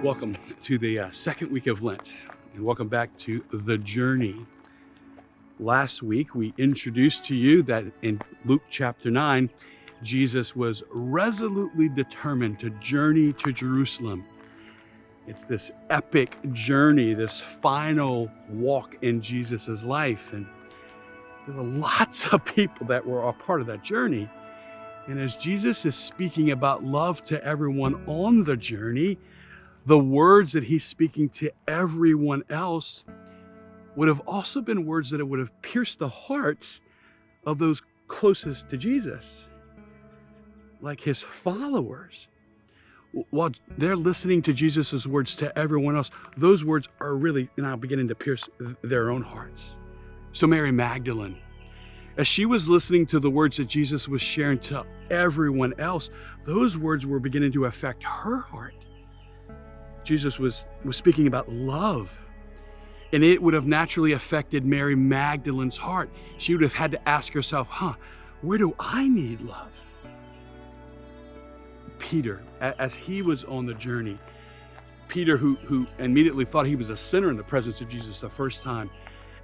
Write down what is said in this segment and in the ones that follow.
Welcome to the second week of Lent, and welcome back to The Journey. Last week, we introduced to you that in Luke chapter 9, Jesus was resolutely determined to journey to Jerusalem. It's this epic journey, this final walk in Jesus's life. And there were lots of people that were a part of that journey. And as Jesus is speaking about love to everyone on the journey, the words that he's speaking to everyone else would have also been words that would have pierced the hearts of those closest to Jesus, like his followers. While they're listening to Jesus's words to everyone else, those words are really now beginning to pierce their own hearts. So Mary Magdalene, as she was listening to the words that Jesus was sharing to everyone else, those words were beginning to affect her heart. Jesus was speaking about love, and it would have naturally affected Mary Magdalene's heart. She would have had to ask herself, where do I need love? Peter, as he was on the journey, Peter, who immediately thought he was a sinner in the presence of Jesus the first time,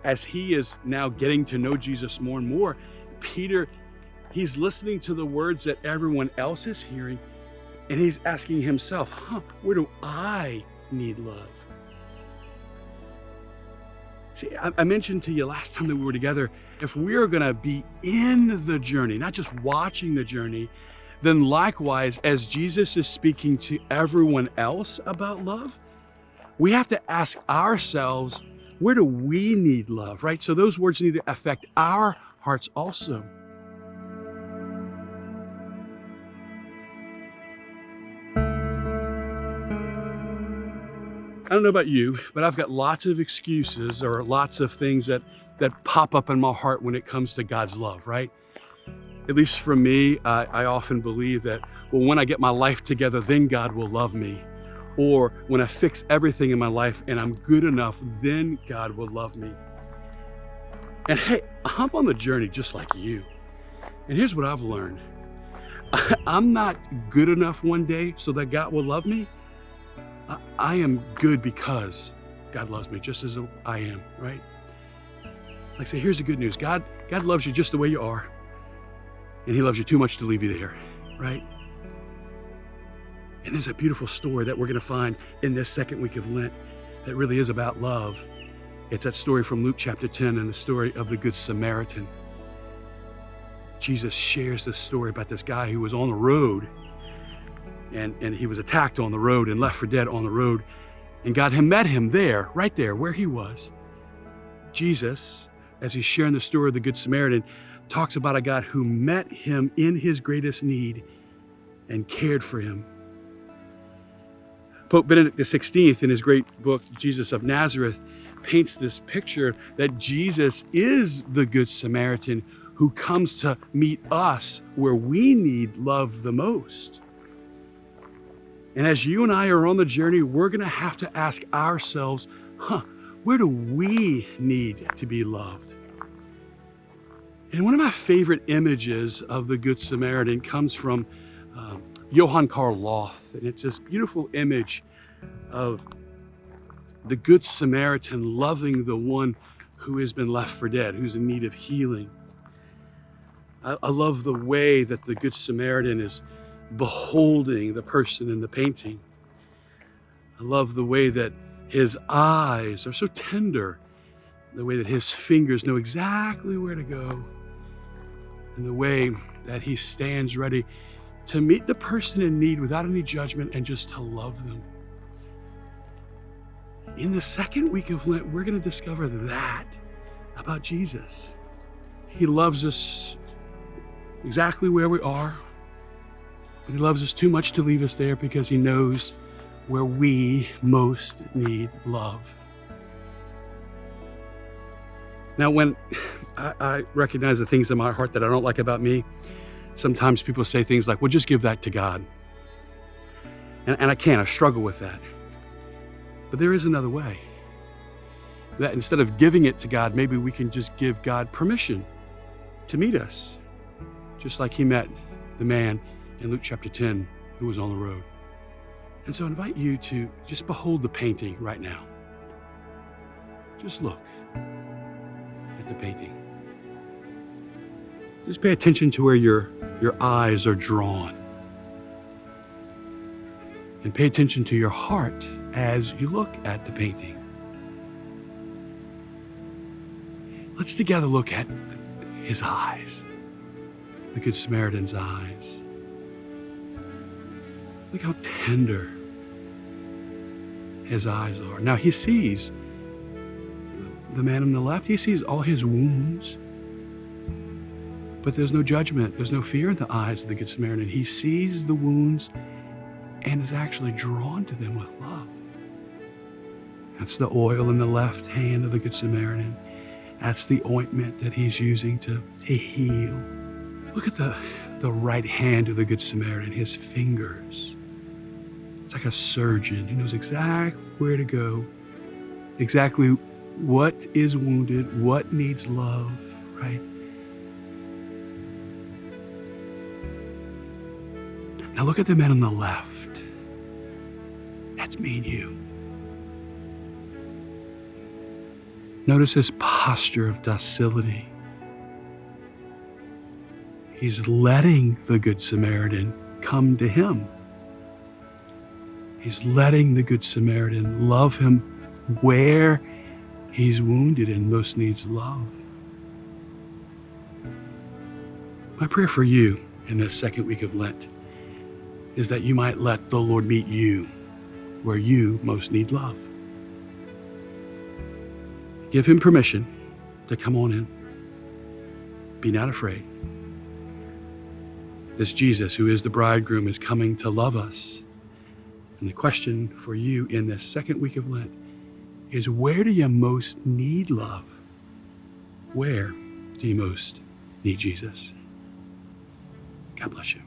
as he is now getting to know Jesus more and more, Peter, he's listening to the words that everyone else is hearing, and he's asking himself, where do I need love? See, I mentioned to you last time that we were together, if we are going to be in the journey, not just watching the journey, then likewise, as Jesus is speaking to everyone else about love, we have to ask ourselves, where do we need love, right? So those words need to affect our hearts also. I don't know about you, but I've got lots of excuses or lots of things that pop up in my heart when it comes to God's love, right? At least for me, I often believe that, when I get my life together, then God will love me. Or when I fix everything in my life and I'm good enough, then God will love me. And hey, I'm on the journey just like you. And here's what I've learned. I'm not good enough one day so that God will love me. I am good because God loves me just as I am, right? Like I say, here's the good news. God loves you just the way you are, and he loves you too much to leave you there, right? And there's a beautiful story that we're going to find in this second week of Lent that really is about love. It's that story from Luke chapter 10 and the story of the Good Samaritan. Jesus shares this story about this guy who was on the road, and he was attacked on the road and left for dead on the road. And God had met him there, right there where he was. Jesus, as he's sharing the story of the Good Samaritan, talks about a God who met him in his greatest need and cared for him. Pope Benedict XVI, in his great book, Jesus of Nazareth, paints this picture that Jesus is the Good Samaritan who comes to meet us where we need love the most. And as you and I are on the journey, we're going to have to ask ourselves, where do we need to be loved? And one of my favorite images of the Good Samaritan comes from Johann Karl Loth. And it's this beautiful image of the Good Samaritan loving the one who has been left for dead, who's in need of healing. I love the way that the Good Samaritan is beholding the person in the painting. I love the way that his eyes are so tender, the way that his fingers know exactly where to go, and the way that he stands ready to meet the person in need without any judgment and just to love them. In the second week of Lent, we're going to discover that about Jesus. He loves us exactly where we are. He loves us too much to leave us there because he knows where we most need love. Now, when I recognize the things in my heart that I don't like about me, sometimes people say things like, well, just give that to God. And I can't, I struggle with that. But there is another way. That instead of giving it to God, maybe we can just give God permission to meet us, just like he met the man in Luke chapter 10 who was on the road. And so I invite you to just behold the painting right now. Just look at the painting. Just pay attention to where your eyes are drawn. And pay attention to your heart as you look at the painting. Let's together look at his eyes, the Good Samaritan's eyes. Look how tender his eyes are. Now he sees the man on the left, he sees all his wounds, but there's no judgment, there's no fear in the eyes of the Good Samaritan. He sees the wounds and is actually drawn to them with love. That's the oil in the left hand of the Good Samaritan. That's the ointment that he's using to heal. Look at the right hand of the Good Samaritan, his fingers. It's like a surgeon. He knows exactly where to go, exactly what is wounded, what needs love, right? Now look at the man on the left. That's me and you. Notice his posture of docility. He's letting the Good Samaritan come to him. He's letting the Good Samaritan love him where he's wounded and most needs love. My prayer for you in this second week of Lent is that you might let the Lord meet you where you most need love. Give him permission to come on in. Be not afraid. This Jesus, who is the bridegroom, is coming to love us. And the question for you in this second week of Lent is, where do you most need love? Where do you most need Jesus? God bless you.